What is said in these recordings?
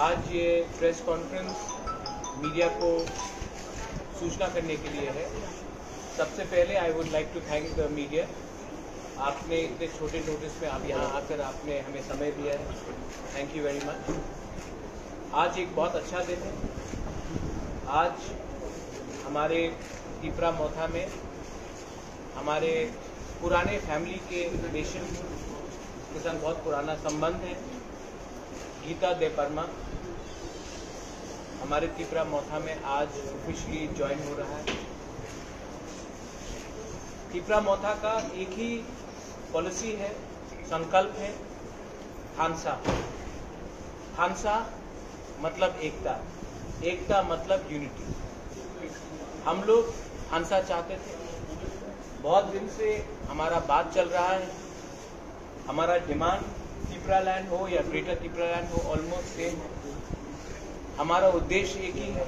आज ये press conference media को सूचना करने के लिए है। सबसे पहले I would like to thank the media. आपने इतने छोटे नोटिस में आप यहाँ आकर आपने हमें समय दिया है, थैंक यू वेरी मच। आज एक बहुत अच्छा दिन है। आज हमारे तिपरा मोथा में हमारे पुराने फैमिली के रिलेशन के साथ बहुत पुराना संबंध है। गीता दे परमा हमारे तिपरा मोथा में आज ऑफिशियली ज्वाइन हो रहा है। तिपरा मोथा का एक ही पॉलिसी है, संकल्प है, हांसा। हांसा मतलब एकता, एकता मतलब यूनिटी। हम लोग हांसा चाहते थे, बहुत दिन से हमारा बात चल रहा है। हमारा डिमांड तिपरा लैंड हो या ग्रेटर तिपरा लैंड हो ऑलमोस्ट सेम है। हमारा उद्देश्य एक ही है,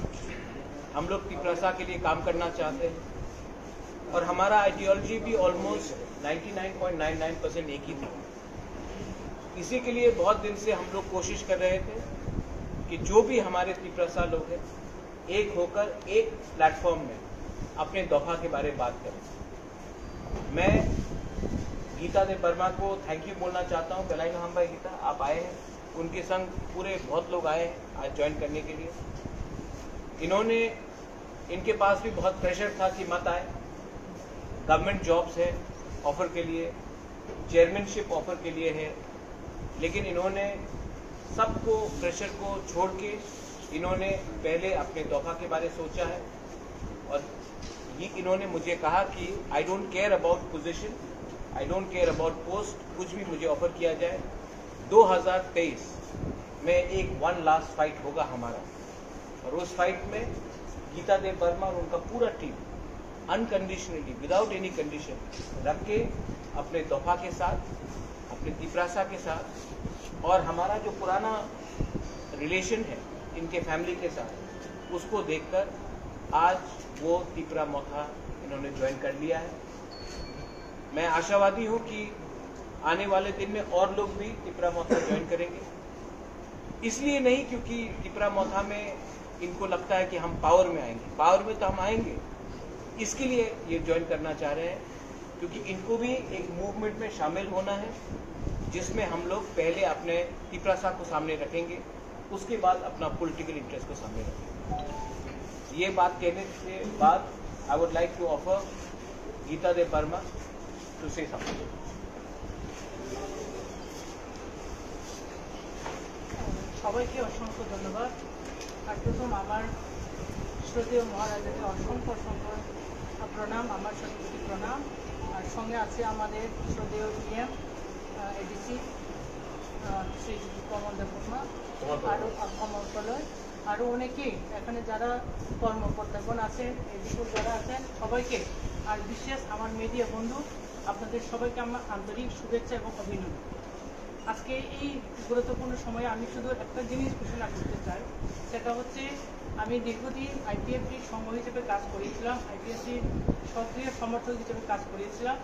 हम लोग तिपरासा के लिए काम करना चाहते हैं और हमारा आइडियोलॉजी भी ऑलमोस्ट 99.99% एक ही थी। इसी के लिए बहुत दिन से हम लोग कोशिश कर रहे थे कि जो भी हमारे तिपरासा लोग हैं एक होकर एक प्लेटफॉर्म में अपने दफा के बारे में बात करें। मैं गीता दे परमा को थैंक यू बोलना चाहता हूँ। बेलाई हम भाई गीता आप आए हैं, उनके संग पूरे बहुत लोग आए हैं आज ज्वाइन करने के लिए। इनके पास भी बहुत प्रेशर था कि मत आए। गवर्नमेंट जॉब्स है ऑफर के लिए, चेयरमैनशिप ऑफर के लिए है, लेकिन इन्होंने सबको प्रेशर को छोड़ के इन्होंने पहले अपने दफा के बारे सोचा है और ये इन्होंने मुझे कहा कि I don't care about position, I don't care about post, कुछ भी मुझे ऑफर किया जाए। 2023 में एक वन लास्ट फाइट होगा हमारा और उस फाइट में गीता दे परमा और उनका पूरा team unconditionally without any condition रख के अपने दफा के साथ, अपने तिपरासा के साथ और हमारा जो पुराना रिलेशन है इनके फैमिली के साथ, उसको देखकर आज वो तिपरा मोथा इन्होंने ज्वाइन कर लिया है। मैं आशावादी हूँ कि आने वाले दिन में और लोग भी तिपरा मोथा ज्वाइन करेंगे। इसलिए नहीं क्योंकि तिपरा मोथा में इनको लगता है कि हम पावर में आएंगे, पावर में तो हम आएंगे, इसके लिए ये ज्वाइन करना चाह रहे हैं क्योंकि इनको भी एक मूवमेंट में शामिल होना है जिसमें हम लोग पहले अपने तिपरासा को सामने रखेंगे, उसके बाद अपना पॉलिटिकल इंटरेस्ट को सामने रखेंगे। ये बात कहने के बाद I would like to offer Geeta दे परमा टू से समथिंग। সবাইকে অসংখ্য ধন্যবাদ। আর প্রথম আমার শ্রদ্ধেয় মহারাজাকে অসংখ্য অসংখ্য প্রণাম, আমার সত্যি প্রণাম। আর সঙ্গে আছে আমাদের শ্রদ্ধেয় ডিএম এডিসি শ্রী কমল দেববর্মা আরও কমলতলয় আরও অনেকেই এখানে যারা কর্মকর্তাগণ আছেন, এডিসি যারা আছেন সবাইকে, আর বিশেষ আমার মিডিয়া বন্ধু আপনাদের সবাইকে আমার আন্তরিক শুভেচ্ছা এবং অভিনন্দন। আজকে এই গুরুত্বপূর্ণ সময়ে আমি শুধু একটা জিনিস ঘোষণা করতে চাই, সেটা হচ্ছে আমি দীর্ঘদিন আইপিএফটি সংঘ হিসেবে কাজ করেছিলাম, আইপিএফটির সক্রিয় সমর্থক হিসেবে কাজ করেছিলাম।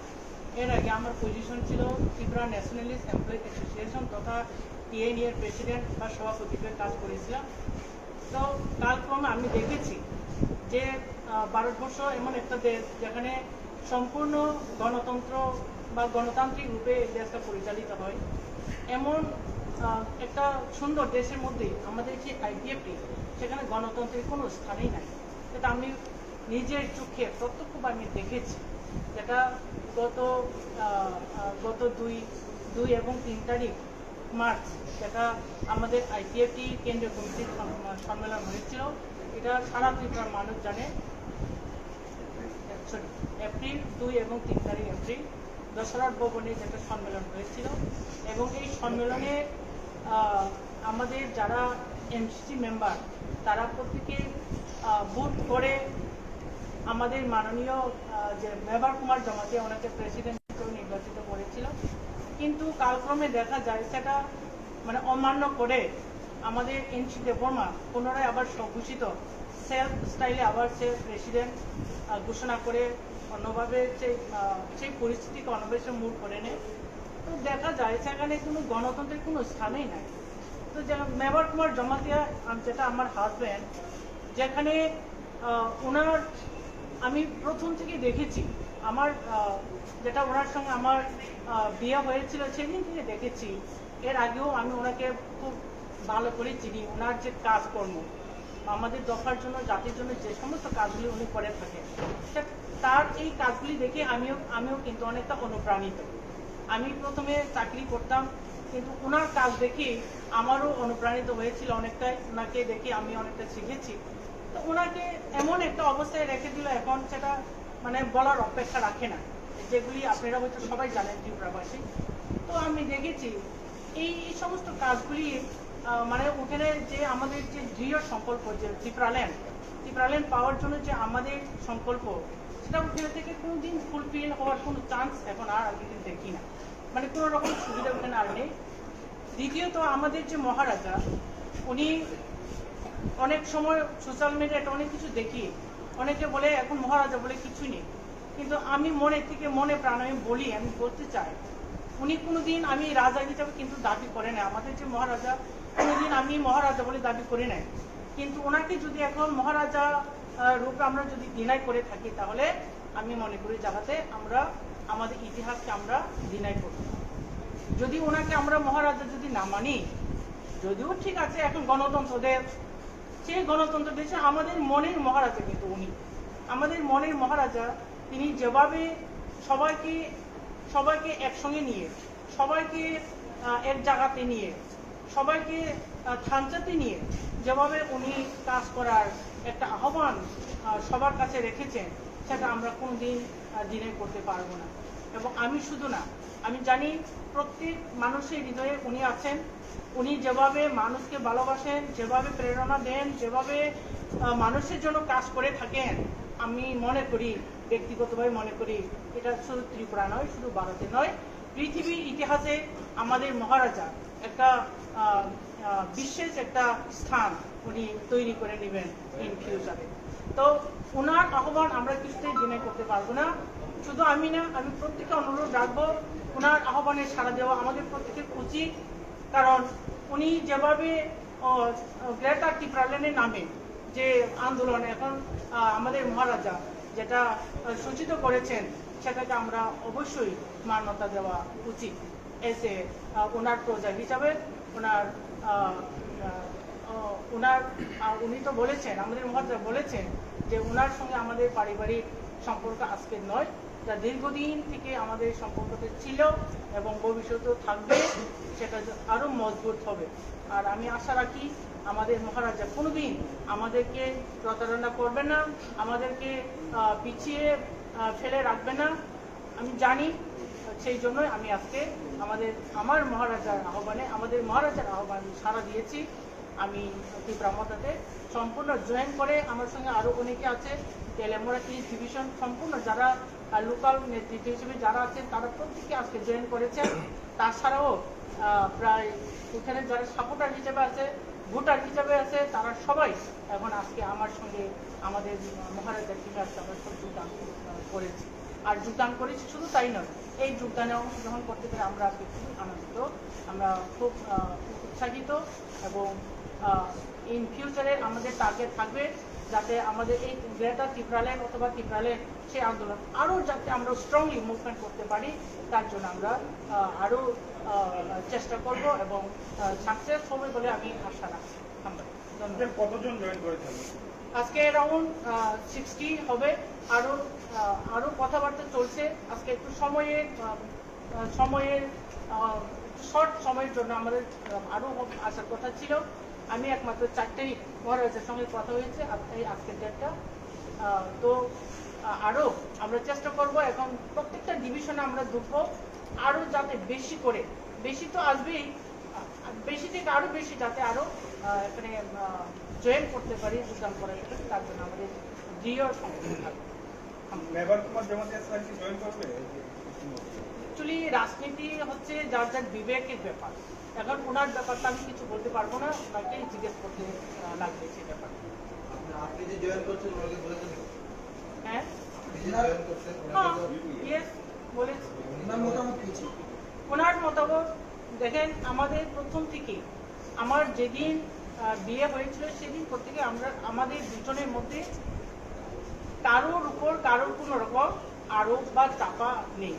এর আগে আমার পজিশন ছিল ত্রিপুরা ন্যাশনালিস্ট এমপ্লয়ি অ্যাসোসিয়েশন তথা টিএনই এর প্রেসিডেন্ট বা সভাপতি হিসেবে কাজ করেছিলাম। তো কালক্রমে আমি দেখেছি যে ভারতবর্ষ এমন একটা দেশ যেখানে সম্পূর্ণ গণতন্ত্র বা গণতান্ত্রিক রূপে দেশটা পরিচালিত হয়। এমন একটা সুন্দর দেশের মধ্যে আমাদের যে আইপিএফটি, সেখানে গণতন্ত্রের কোনো স্থানই নাই। এটা আমি নিজের চোখে প্রত্যক্ষভাবে আমি দেখেছি, যেটা গত 2 এবং 3 তারিখ মার্চ যেটা আমাদের আইপিএফটি কেন্দ্রীয় কমিটির সম্মেলন হয়েছিল। এটা সারা ত্রিপুরার মানুষ জানে। এপ্রিল 2 এবং 3 তারিখ এপ্রিল দশরথ ভবনে একটা সম্মেলন হয়েছিল এবং এই সম্মেলনে আমাদের যারা এমসিসি মেম্বার তারা প্রত্যেকে ভোট করে আমাদের মাননীয় যে মেবার কুমার জমাতিয়া ওনাকে প্রেসিডেন্ট হিসেবে নির্বাচিত করেছিল। কিন্তু কালক্রমে দেখা যায় সেটা মানে অমান্য করে আমাদের এনসি দেববর্মা পুনরায় আবার স্বঘোষিত সেলফ স্টাইলে আবার সে প্রেসিডেন্ট ঘোষণা করে অন্যভাবে সেই পরিস্থিতিকে অন্যভাবে মূল করে নেয়। তো দেখা যায় সেখানে কোনো গণতন্ত্রের কোনো স্থানেই নাই। তো মেবার কুমার জমাতিয়া যেটা আমার হাজব্যান্ড, যেখানে ওনার আমি প্রথম থেকে দেখেছি, আমার যেটা ওনার সঙ্গে আমার বিয়ে হয়েছিল সেদিন থেকে দেখেছি। এর আগেও আমি ওনাকে খুব ভালো করে চিনি। ওনার যে কাজকর্ম আমাদের দফার জন্য, জাতির জন্য যে সমস্ত কাজগুলি উনি করে থাকেন, তার এই কাজগুলি দেখে আমিও কিন্তু অনেকটা অনুপ্রাণিত। আমি প্রথমে চাকরি করতাম, কিন্তু ওনার কাজ দেখে আমারও অনুপ্রাণিত হয়েছিল অনেকটাই। ওনাকে দেখে আমি অনেকটা শিখেছি। তো ওনাকে এমন একটা অবস্থায় রেখে দিল, এখন সেটা মানে বলার অপেক্ষা রাখে না, যেগুলি আপনারা হয়তো সবাই জানেন ত্রিপুরাবাসী। তো আমি দেখেছি এই সমস্ত কাজগুলি মানে ওখানে যে আমাদের যে দৃঢ় সংকল্প, যে ত্রিপুরাল্যান্ড পাওয়ার জন্য যে আমাদের সংকল্প, সেটা ওখানে থেকে কোনোদিন ফুলফিল হওয়ার কোনো চান্স এখন আর আমি দেখি না। মানে কোনো রকম সুবিধা ওখানে আর নেই। দ্বিতীয়ত আমাদের যে মহারাজা, উনি অনেক সময় সোশ্যাল মিডিয়াতে অনেক কিছু দেখি, অনেকে বলে এখন মহারাজা বলে কিছু নেই। কিন্তু আমি মনে থেকে মনে প্রাণ আমি বলতে চাই, উনি কোনোদিন আমি রাজা হিসাবে কিন্তু দাবি করে না। আমাদের যে মহারাজা, কোনোদিন আমি মহারাজা বলে দাবি করে নাই। কিন্তু ওনাকে যদি এখন মহারাজা রূপে আমরা যদি ডিনাই করে থাকি, তাহলে আমি মনে করি যাহাতে আমরা আমাদের ইতিহাসকে আমরা ডিনাই করি। যদি ওনাকে আমরা মহারাজা যদি না মানি, যদিও ঠিক আছে এখন গণতন্ত্র দেশ, সেই গণতন্ত্র দেশে আমাদের মনের মহারাজা কিন্তু উনি, আমাদের মনের মহারাজা। তিনি যেভাবে সবাইকে একসঙ্গে নিয়ে, সবাইকে এক জায়গাতে নিয়ে, সবাইকে থানচাতে নিয়ে যেভাবে উনি কাজ করার একটা আহ্বান সবার কাছে রেখেছেন, সেটা আমরা কোনোদিন ডিনাই করতে পারবো না। এবং আমি শুধু না, আমি জানি প্রত্যেক মানুষের হৃদয়ে উনি আছেন। উনি যেভাবে মানুষকে ভালোবাসেন, যেভাবে প্রেরণা দেন, যেভাবে মানুষের জন্য কাজ করে থাকেন, আমি মনে করি, ব্যক্তিগতভাবে মনে করি, এটা শুধু ত্রিপুরা নয়, শুধু ভারতে নয়, পৃথিবীর ইতিহাসে আমাদের মহারাজা একটা বিশেষ একটা স্থান উনি তৈরি করে নেবেন ইন ফিউচারে। তো ওনার আহ্বান আমরা কিছুতেই ডিনাই করতে পারবো না। শুধু আমি না, আমি প্রত্যেকে অনুরোধ রাখবো, ওনার আহ্বানে সাড়া দেওয়া আমাদের প্রত্যেকের উচিত। কারণ উনি যেভাবে গ্রেটার ত্রিপুরাল্যান্ডের নামে যে আন্দোলন এখন আমাদের মহারাজা যেটা সূচিত করেছেন, সেটাকে আমরা অবশ্যই মান্যতা দেওয়া উচিত। এসে ওনার প্রজা হিসাবে উনি তো বলেছেন, আমাদের মহারাজা বলেছেন যে ওনার সঙ্গে আমাদের পারিবারিক সম্পর্ক আজকের নয়, যা দীর্ঘদিন থেকে আমাদের সম্পর্কটা ছিল এবং ভবিষ্যতেও থাকবে, সেটা আরো মজবুত হবে। আর আমি আশা রাখি আমাদের মহারাজা কোনোদিন আমাদেরকে প্রতারণা করবে না, আমাদেরকে পিছিয়ে ফেলে রাখবে না। আমি জানি, সেই জন্যই আমি আজকে আমার মহারাজার আহ্বানে সাড়া দিয়েছি। আমি ত্রিপুরামতাতে সম্পূর্ণ জয়েন করে, আমার সঙ্গে আরো অনেকে আছে, তেলেমুড়া ডিভিশন সম্পূর্ণ যারা লোকাল নেতৃত্ব হিসেবে যারা আছেন, তারা প্রত্যেকে আজকে জয়েন করেছেন। তাছাড়াও প্রায় ওখানে যারা সাপোর্টার হিসেবে আছে, ভোটার হিসেবে আছে, তারা সবাই এখন আজকে আমার সঙ্গে আমাদের মহারাজার টিমে আজকে আমরা সব যোগদান করেছি। আর যোগদান করেছি শুধু তাই নয়, এই যোগদানে অংশগ্রহণ করতে পেরে আমরা আজকে খুব আনন্দিত, আমরা খুব উৎসাহিত। এবং ইন ফিউচারে আমাদের টার্গেট থাকবে যাতে আমাদের এই গ্রেটার ত্রিপুরাল্যান্ড অথবা ত্রিপুরাল্যান্ড সেই আন্দোলন আরও যাতে আমরা স্ট্রংলি মুভমেন্ট করতে পারি, তার জন্য আমরা আরও চেষ্টা করব এবং সাকসেস হবে বলে আমি আশা রাখছি। কতজন জয়েন করে থাকবে? আজকে অ্যারাউন্ড 60 হবে। আরো কথাবার্তা চলছে। আজকে একটু সময়ের শর্ট সময়ের জন্য আমাদের আরো আসার কথা ছিল। আমি একমাত্র 4 তারিখ মহারাজের সঙ্গে কথা হয়েছে, আজকের ডেটটা। তো আরো আমরা চেষ্টা করব, এখন প্রত্যেকটা ডিভিশনে আমরা ঢুকবো, আরো যাতে বেশি তো আসবেই, বেশি থেকে আরো বেশি যাতে আরো এখানে জয়েন করতে পারি, যোগদান করার ক্ষেত্রে, তার জন্য আমাদের দৃঢ় সংকল্প থাকবে। মেবার কুমার জমাতিয়া স্যার কি জয়েন করবে? অ্যাকচুয়ালি রাজনীতি হচ্ছে যার যার বিবেকের ব্যাপার। এখন ওনার ব্যাপারটা আমি কিছু বলতে পারবো না, ওনাকে জিজ্ঞেস করতে লাগবে সেই ব্যাপারটা। আপনি যে জয়েন করছেন ওনাকে বলেছেন? হ্যাঁ, আপনি যে জয়েন করছেন ইয়েস বলেছি। ওনার মতামত কি ছিল? ওনার মতামত দেখেন, আমাদের প্রথম থেকে আমার যেদিন বিয়ে হয়েছিল সেদিন থেকে আমাদের দুজনের মধ্যে কারোর উপর কারোর কোনো রকম আরোপ বা চাপা নেই।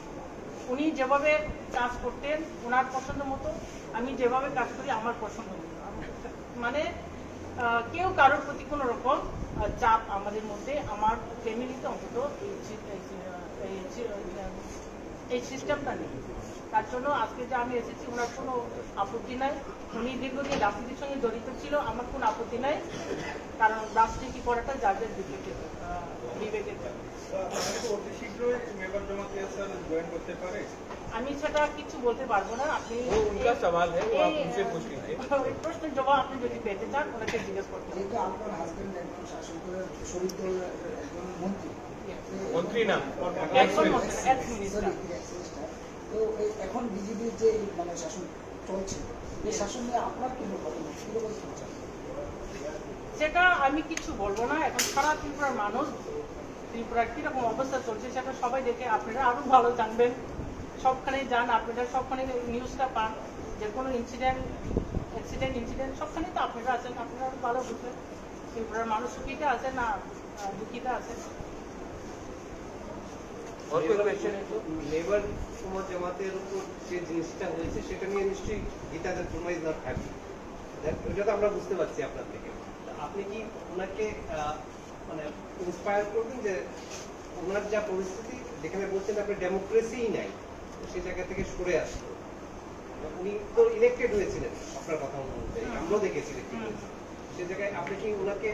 উনি যেভাবে কাজ করতেন ওনার পছন্দ মতো, আমি যেভাবে কাজ করি আমার পছন্দ মতো। মানে কেউ কারোর প্রতি কোনো রকম চাপ আমাদের মধ্যে, আমার ফ্যামিলিতে অন্তত এই সিস্টেমটা নেই। তার জন্য আজকে যে আমি এসেছি ওনার কোনো আপত্তি নাই। উনি দীর্ঘদিন রাজনীতির সঙ্গে জড়িত ছিল, আমার কোনো আপত্তি নাই, কারণ রাজনীতি করাটা যাদের বিবেকের। অতি শীঘ্রই মেম্বার জামাতে ইসলাম জয়েন করতে পারে? আমি সেটা কিছু বলতে পারবো না। আপনি उनका सवाल है, वो आप उनसे पूछ लीजिए। প্রশ্নের জবাব আপনি যদি পেতে চান ওনাকে জিজ্ঞেস করতে হবে। যেহেতু আপনার হাজবেন্ড একজন শাসন করে শহীদ দলের একজন মন্ত্রী, मंत्री ना একজন এক্স মিনিস্টার। তো এখন বিজেপির যে মানে শাসন চলছে, এই শাসন নিয়ে আপনার কি মতামত, কিরকম চলছে? সেটা আমি কিছু বলবো না। এখন সারা ত্রিপুরার মানুষ, ত্রিপুরার কিরকম অবস্থা চলছে সেটা সবাই দেখে আপনারা আরো ভালো জানবেন। সবখানে যান, আপনারা সবখানে নিউজটা পান, যে কোনো ইনসিডেন্ট সবখানে তো আপনারা আছেন, আপনারা আরো ভালো বুঝবেন ত্রিপুরার মানুষ সুখীতে আছে না দুঃখীতে আছে। और कोई क्वेश्चन है तो লেবার সমাজ জামাতের উপর যে জিনিসটা হয়েছে সেটা নিয়ে নিশ্চয়ই Gita Sharma is not happy, ওটা তো আমরা বুঝতে পারছি আপনার থেকে। আপনি কি ওনাকে মানে ইন্সপায়ার করবেন যে ওনার যা পরিস্থিতি, যেখানে বলছেন আপনি ডেমোক্রেসিই নাই, সেই জায়গা থেকে সরে আসতো? উনি তো ইলেক্টেড হয়েছিলেন আপনার কথা অনুযায়ী, আমরাও দেখেছি ইলেক্টেড হয়েছে। সেই জায়গায় আপনি কি ওনাকে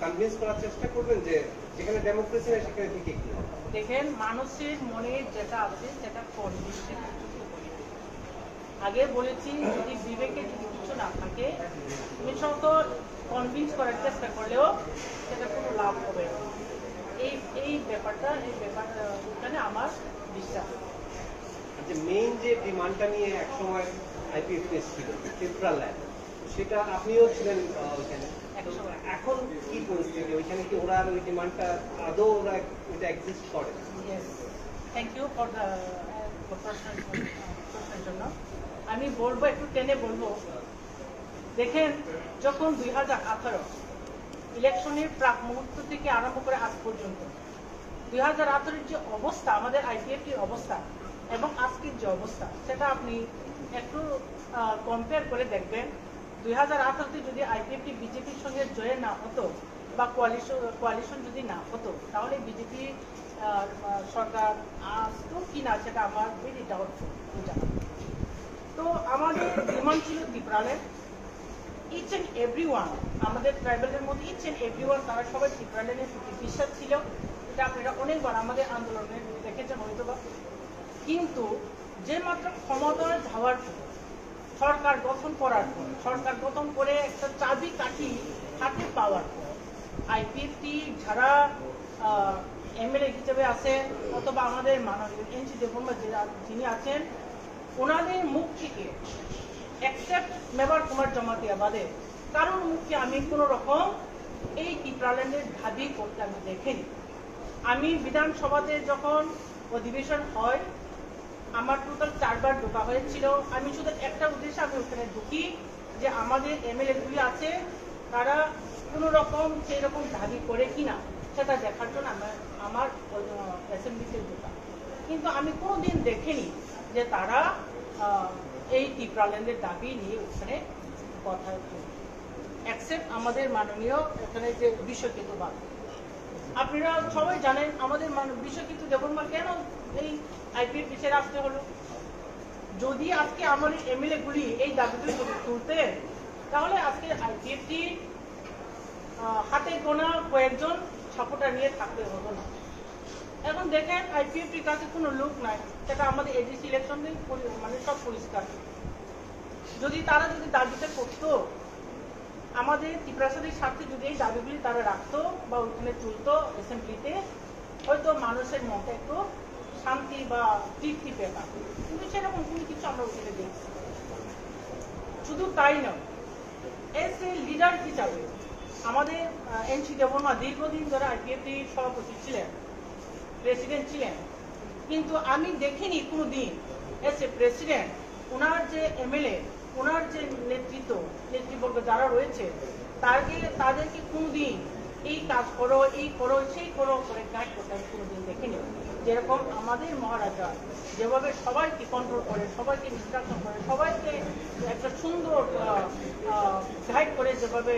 কনভিন্স করার চেষ্টা করবেন যে যেখানে ডেমোক্রেসি নেই সেখানে ঠিক কি হবে? দেখেন, মানুষের মনে যেটা আছে সেটা আগে বলেছি, যদি বিবেকে যদি কিছু না থাকে তুমি শত কনভিন্স করার চেষ্টা করলেও সেটা কোনো লাভ হবে না। এই ব্যাপারটা এখানে আমার বিশ্বাস। যে মেইন যে ডিমান্ডটা নিয়ে একসময় আইপিএফ ছিল ত্রিপুরা ল্যান্ড, সেটা আপনিও ছিলেন ওইখানে। এখন কি পরিস্থিতি ওইখানে? কি ওরা ওই ডিমান্ডটা আদৌ ওরা ওইটা এক্সিস্ট করে? থ্যাংক ইউ ফর দ্য প্রশ্নের জন্য। আমি বলবো, একটু টেনে বলবো। দেখেন, যখন 2018 ইলেকশনের প্রাক মুহূর্ত থেকে আরম্ভ করে আজ পর্যন্ত 2018 যে অবস্থা, আমাদের আইপিএফটির অবস্থা এবং আজকের যে অবস্থা, সেটা আপনি একটু কম্পেয়ার করে দেখবেন। 2018-তে যদি আইপিএফটি বিজেপির সঙ্গে জয়েন না হতো বা কোয়ালিশন যদি না হতো, তাহলে বিজেপি সরকার আসতো কি না সেটা আমার ভেরি ডাউটফুল জানা। তো আমাদের ডিমান্ড ছিল ত্রিপুরালের। ইচ অ্যান্ড এভরি ওয়ান, আমাদের ট্রাইবেলের মধ্যে ইচ অ্যান্ড এভরি ওয়ান, তারা সবাই ত্রিপুরালের প্রতি বিশ্বাস ছিল। এটা আপনারা অনেকবার আমাদের আন্দোলনে দেখেছেন হয়তো বা। কিন্তু যে মাত্র ক্ষমতায় যাওয়ার পর, সরকার গঠন করার পর, সরকার গঠন করে একটা চাবি কাঠি হাতে পাওয়ার পর, আইপিএফটি যারা এমএলএ হিসেবে আছেন অথবা আমাদের মাননীয় এনসি দেববর্মা যিনি আছেন, ওনাদের মুখ থেকে এক্সেপ্ট মেবার কুমার জমাতিয়া বাদে কারোর মুখে আমি কোনো রকম এই ত্রিপুরাল্যান্ডের দাবি করতে আমি দেখিনি। আমি বিধানসভাতে যখন অধিবেশন হয়, আমার টোটাল 4 বার ঢোকা হয়েছিল। আমি শুধু একটা উদ্দেশ্যে আমি ওখানে ঢুকি যে আমাদের এমএলএ গুলি আছে তারা কোনো রকম সেই রকম দাবি করে কিনা সেটা দেখার জন্য আমার অ্যাসেম্বলিতে ঢোকা। কিন্তু আমি কোনোদিন দেখিনি যে তারা এই ত্রিপুরাল্যান্ডের দাবি নিয়ে ওখানে কথা অ্যাকসেপ্ট আমাদের মাননীয় এখানে যে বিশ্বকিত বাদ। আপনারা সবাই জানেন আমাদের বিশ্বকিত দেববর্মা কেন এই আইপিএফ পিছিয়ে আসতে হলো। যদি আজকে আমাদের এমএলএ গুলি এই দাবিগুলি যদি তুলতেন, তাহলে আজকে আইপিএফটি হাতে গোনা কয়েকজন সাপোর্টার নিয়ে থাকতে হতো না। এখন দেখেন আইপিএফটির কাছে কোনো লোক নাই, সেটা আমাদের এডিসি ইলেকশন মানে সব পরিষ্কার। যদি তারা যদি দাবিটা করতো, আমাদের ত্রিপুরাসাদের স্বার্থে যদি এই দাবিগুলি তারা রাখতো বা ওইখানে তুলতো অ্যাসেম্বলিতে, হয়তো মানুষের মধ্যে একটু শান্তি বা তৃপ্তি পেতাম। কিন্তু সেরকম কোনো কিছু আমরা ওখানে দেখছি। শুধু তাই নয়, এস এ লিডার হিসাবে আমাদের এনসি দেববর্মা দীর্ঘদিন ধরে আইপিএফটির সভাপতি ছিলেন, প্রেসিডেন্ট ছিলেন, কিন্তু আমি দেখিনি কোনো দিন এস এ প্রেসিডেন্ট ওনার যে এমএলএ ওনার যে নেতৃবর্গ যারা রয়েছে তাদেরকে কোনোদিন এই কাজ করো এই করো সেই করো করে গাইড করতে আমি কোনোদিন দেখিনি। যেরকম আমাদের মহারাজা যেভাবে সবাইকে কন্ট্রোল করে, সবাইকে ইনস্ট্রাকশন করে, সবাইকে একটা সুন্দর গাইড করে যেভাবে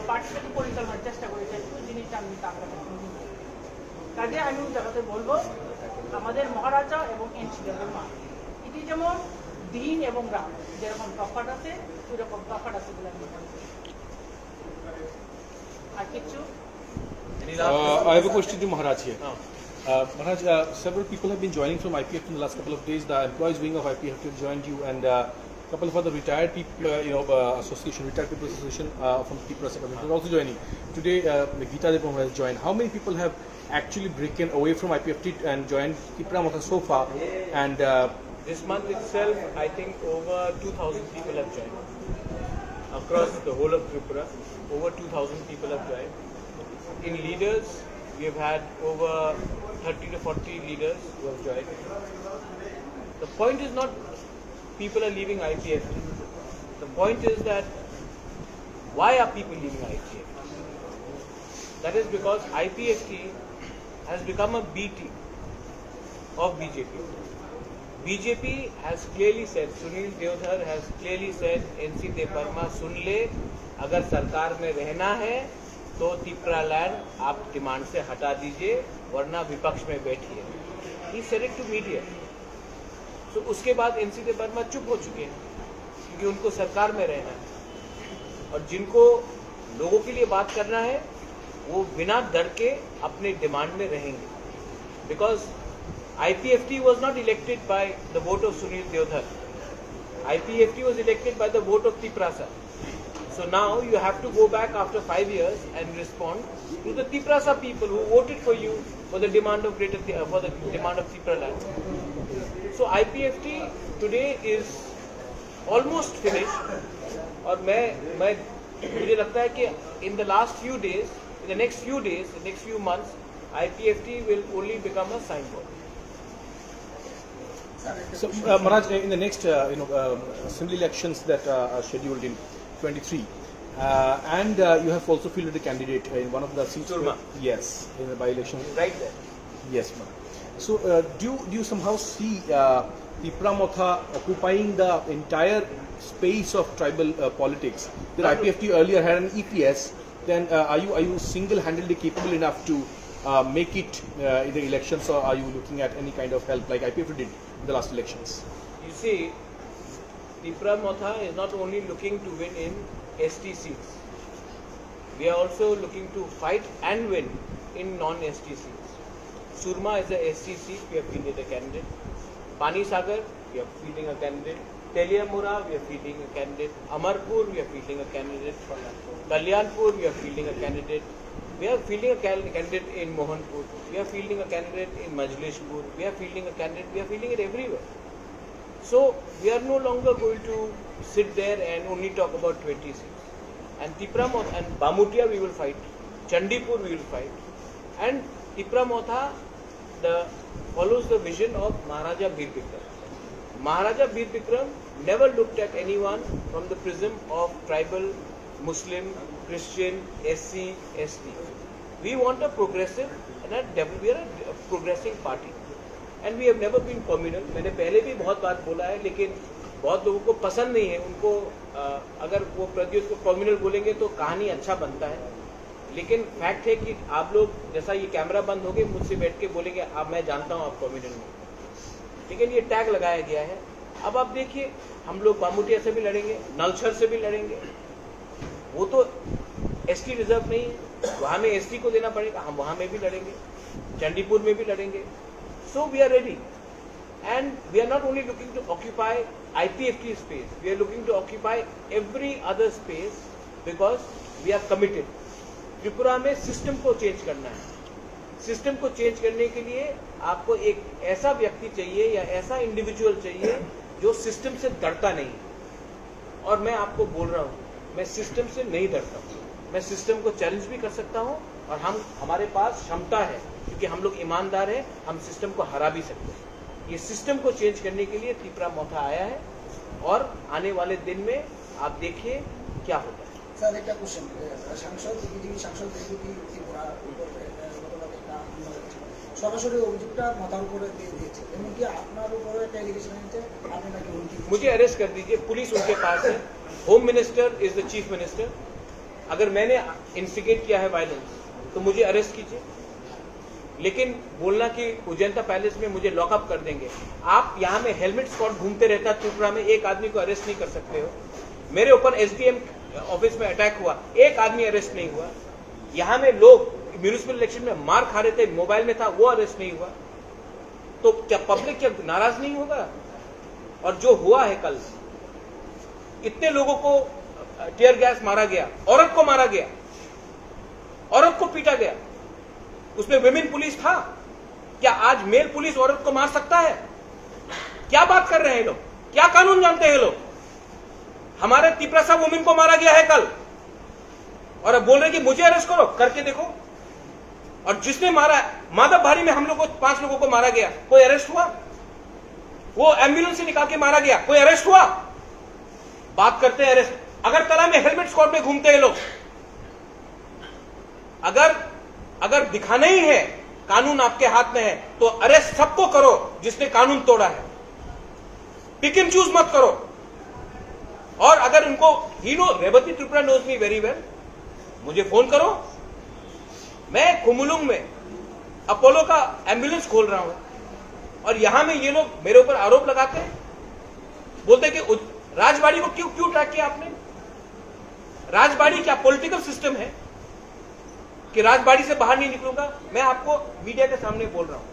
পার্টিটাকে পরিচালনার চেষ্টা করেছেন, ওই জিনিসটা আমি তাকে কাজে আমি জায়গাতে বলবো আমাদের মহারাজা এবং এনসি মা এটি যেমন দিন এবং রাত যেরকম তফাৎ আছে ওই রকম তফাৎ আছে বলে আমি মনে করি। আর কিছু I have a question to Maharaj here. Maharaj, several people have been joining from IPF in the last couple of days. The employees wing of IPF have joined you, and a couple of other retired people, association, retired people association from the Tripura government are also joining. Today, Geeta Debam has joined. How many people have actually broken away from IPF and joined Tripura Motha so far? And this month itself, I think over 2,000 people have joined. Across the whole of Tripura, over 2,000 people have joined. In leaders, we have had over 30 to 40 leaders who have joined. The point is not people are leaving IPF. The point is that why are people leaving IPF? That is because IPFT has become a B team of BJP. BJP has clearly said, Sunil Deodhar has clearly said, NC Deparma सुन ले, अगर सरकार में रहना है तो Tripura land आप demand से हटा दीजिए वरना विपक्ष में बैठिए। He said it to media. तो उसके बाद एनसी देवर्मा चुप हो चुके हैं क्योंकि उनको सरकार में रहना है और जिनको लोगों के लिए बात करना है वो बिना डर के अपने डिमांड में रहेंगे। Because IPFT was not elected by the vote of Sunil Deodhar. IPFT was elected by the vote of Triprasa. So now you have to go back after 5 years and respond to the Triprasa people who voted for you for the demand of Tripura land. So IPFT today is almost finished. और मुझे लगता है कि in the last few days, in the next few months, IPFT will only become a signboard. so, Maharaj, in the next assembly elections that are scheduled in 23, and you have also fielded a candidate in one of the seats. Surma. Yes, in the by-election. Right there. Yes, Maharaj. So, do you somehow see Tripura Motha occupying the entire space of tribal politics? That IPFT earlier had an EPS. Then, are you single-handedly capable enough to make it in the elections, or are you looking at any kind of help like IPFT did in the last elections? You see, Tripura Motha is not only looking to win in ST seats. We are also looking to fight and win in non-ST seats. Surma is a ST seat, we have fielded a candidate. Pani Sagar, we are fielding a candidate. Teliamura, we are fielding a candidate. Amarpur, we are fielding a candidate. Kalyanpur, we are fielding a candidate. We are fielding a candidate in Mohanpur. We are fielding a candidate in Majlishpur. We are fielding a candidate. We are fielding it everywhere. So we are no longer going to sit there and only talk about 20 seats. And Tripura Motha and Bamutia we will fight. Chandipur we will fight. And Tripura Motha follows the vision of Maharaja Bir Bikram. Maharaja Bir Bikram never looked at anyone from the prism of tribal, Muslim, Christian, SC, ST. We want a progressive and we are a progressing party. And we have never been communal. मैंने पहले भी बहुत बार बोला है, लेकिन बहुत लोगों को पसंद नहीं है. उनको अगर वो प्रद्युत को कम्युनल बोलेंगे तो कहानी अच्छा बनता है. लेकिन फैक्ट है कि आप लोग जैसा ये कैमरा बंद हो गए मुझसे बैठ के बोलेंगे अब मैं जानता हूँ आप कम्युनल में. लेकिन ये टैग लगाया गया है. अब आप देखिए हम लोग बामुटिया से भी लड़ेंगे, नलछर से भी लड़ेंगे. वो तो एसटी रिजर्व नहीं है, वहाँ में एसटी को देना पड़ेगा. हम वहाँ में भी लड़ेंगे, चंडीपुर में भी लड़ेंगे. So we are ready, and we are not only looking to occupy IPFT space, we are looking to occupy every other space because we are committed. Tripura में सिस्टम को चेंज करना है. सिस्टम को चेंज करने के लिए आपको एक ऐसा व्यक्ति चाहिए या ऐसा इंडिविजुअल चाहिए जो सिस्टम से डरता नहीं. और मैं आपको बोल रहा हूँ, मैं सिस्टम से नहीं डरता हूँ. मैं सिस्टम को चैलेंज भी कर सकता हूँ और हमारे पास क्षमता है क्योंकि हम लोग ईमानदार हैं. हम सिस्टम को हरा भी सकते हैं. ये सिस्टम को चेंज करने के लिए त्रिपुरा मोथा आया है और आने वाले दिन में आप देखिए क्या होता है। স্যার একটা কোশ্চেন, সাংসদ বিজেপি সাংসদ দেবী ত্রিপুরার উপর গতকাল একটা হামলা হয়েছে, সরাসরি অভিযোগটা মাথার উপরে দিয়ে দিয়েছে, এমনকি আপনার উপরে একটা এলিগেশন এনেছে আপনি নাকি হুমকি দিচ্ছেন। मुझे अरेस्ट कर दीजिए, पुलिस उनके पास है, home minister is the chief minister. अगर मैंने इंस्टिगेट किया है वायलेंस तो मुझे अरेस्ट कीजिए, लेकिन बोलना कि उजैंता पैलेस में मुझे लॉकअप कर देंगे, आप यहाँ में हेलमेट स्क्वाड घूमते रहता है त्रिपुरा में, एक आदमी को अरेस्ट नहीं कर सकते हो। मेरे ऊपर एसडीएम ऑफिस में अटैक हुआ, एक आदमी अरेस्ट नहीं हुआ। यहाँ में लोग म्यूनिसिपल इलेक्शन में मार खा रहे थे, मोबाइल में था, वो अरेस्ट नहीं हुआ। तो क्या पब्लिक क्या नाराज नहीं होगा? और जो हुआ है कल, इतने लोगों को टीयर गैस मारा गया, औरत को मारा गया, औरत को पीटा गया, उसमें विमेन पुलिस था। क्या आज मेल पुलिस औरत को मार सकता है? क्या बात कर रहे हैं लोग? क्या कानून जानते हैं लोग? हमारे तिपरासा वुमेन को मारा गया है कल, और अब बोल रहे कि मुझे अरेस्ट करो, करके देखो। और जिसने मारा, माधव भारी में हम लोग को 5 लोगों को मारा गया, कोई अरेस्ट हुआ? वो एम्बुलेंस से निकाल के मारा गया, कोई अरेस्ट हुआ? बात करते हैं अरेस्ट। अगर तला में हेलमेट स्क्वाड में घूमते हैं लोग, अगर दिखाना ही है कानून आपके हाथ में है तो अरेस्ट सबको करो जिसने कानून तोड़ा है, पिक एंड चूज मत करो। और अगर उनको ही know, Revati Tripura knows me very well, मुझे फोन करो। मैं कुमुलुंग में अपोलो का एम्बुलेंस खोल रहा हूं, और यहां में ये लोग मेरे ऊपर आरोप लगाते हैं, बोलते हैं कि राजबाड़ी को क्यों ट्रैक किया आपने? राजबाड़ी क्या पॉलिटिकल सिस्टम है कि राजबाड़ी से बाहर नहीं निकलूंगा? मैं आपको मीडिया के सामने बोल रहा हूं,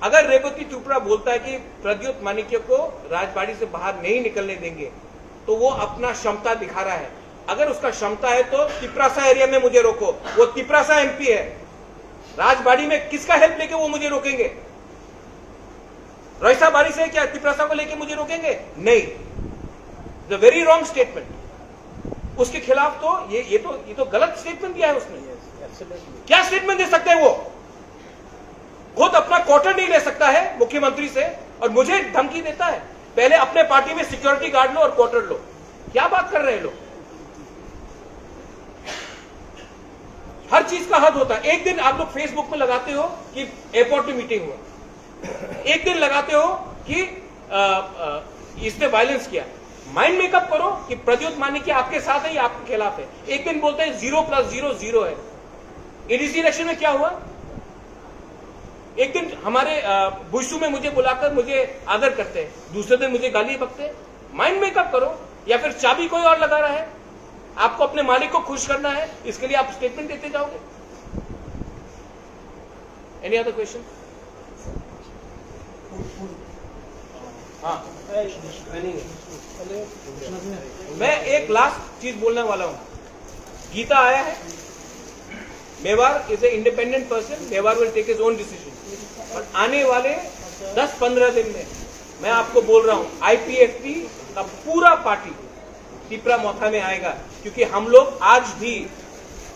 अगर रेवती त्रिपुरा बोलता है कि प्रद्युत माणिक्य को राजबाड़ी से बाहर नहीं निकलने देंगे तो वो अपना क्षमता दिखा रहा है। अगर उसका क्षमता है तो तिपरासा एरिया में मुझे रोको, वो तिपरासा एमपी है। राजबाड़ी में किसका हेल्प लेके वो मुझे रोकेंगे? रईसाबाड़ी से क्या तिपरासा को लेके मुझे रोकेंगे? नहीं। The very wrong statement. उसके खिलाफ तो ये तो गलत स्टेटमेंट दिया है उसने। क्या स्टेटमेंट दे सकते हैं वो? खुद अपना क्वार्टर नहीं ले सकता है मुख्यमंत्री से, और मुझे धमकी देता है। पहले अपने पार्टी में सिक्योरिटी गार्ड लो और क्वार्टर लो। क्या बात कर रहे हैं लोग? हर चीज का हद होता है। एक दिन आप लोग फेसबुक में लगाते हो कि एयरपोर्ट में मीटिंग हुआ, एक दिन लगाते हो कि इसने वायलेंस किया। माइंड मेकअप करो कि प्रद्युत माणिक्य आपके साथ है या आपके खिलाफ है। एक दिन बोलते हैं 0 + 0 0 है। एडीसी इलेक्शन में क्या हुआ? एक दिन हमारे बुशू में मुझे बुलाकर मुझे आदर करते हैं, दूसरे दिन मुझे गाली बकते हैं। माइंड मेकअप करो, या फिर चाबी कोई और लगा रहा है, आपको अपने मालिक को खुश करना है, इसके लिए आप स्टेटमेंट देते जाओगे। Any other question? हाँ, मैं एक लास्ट चीज बोलने वाला हूं। गीता आया है, Mewar is an independent person, Mewar will take his own decision. और आने वाले 10-15 दिन में मैं आपको बोल रहा हूं, आईपीएफटी का पूरा पार्टी तिपरा मौथा में आएगा, क्योंकि हम लोग आज भी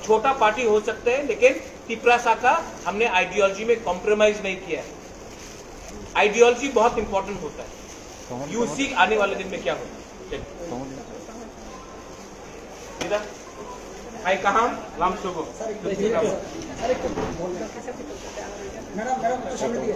छोटा पार्टी हो सकते हैं, लेकिन तिपरासा का हमने आइडियोलॉजी में कॉम्प्रोमाइज नहीं किया है। आइडियोलॉजी बहुत इंपॉर्टेंट होता है। यू सी आने वाले दिन में क्या होगा। हाय कहाँ राम सुगो मैडम सामने दिए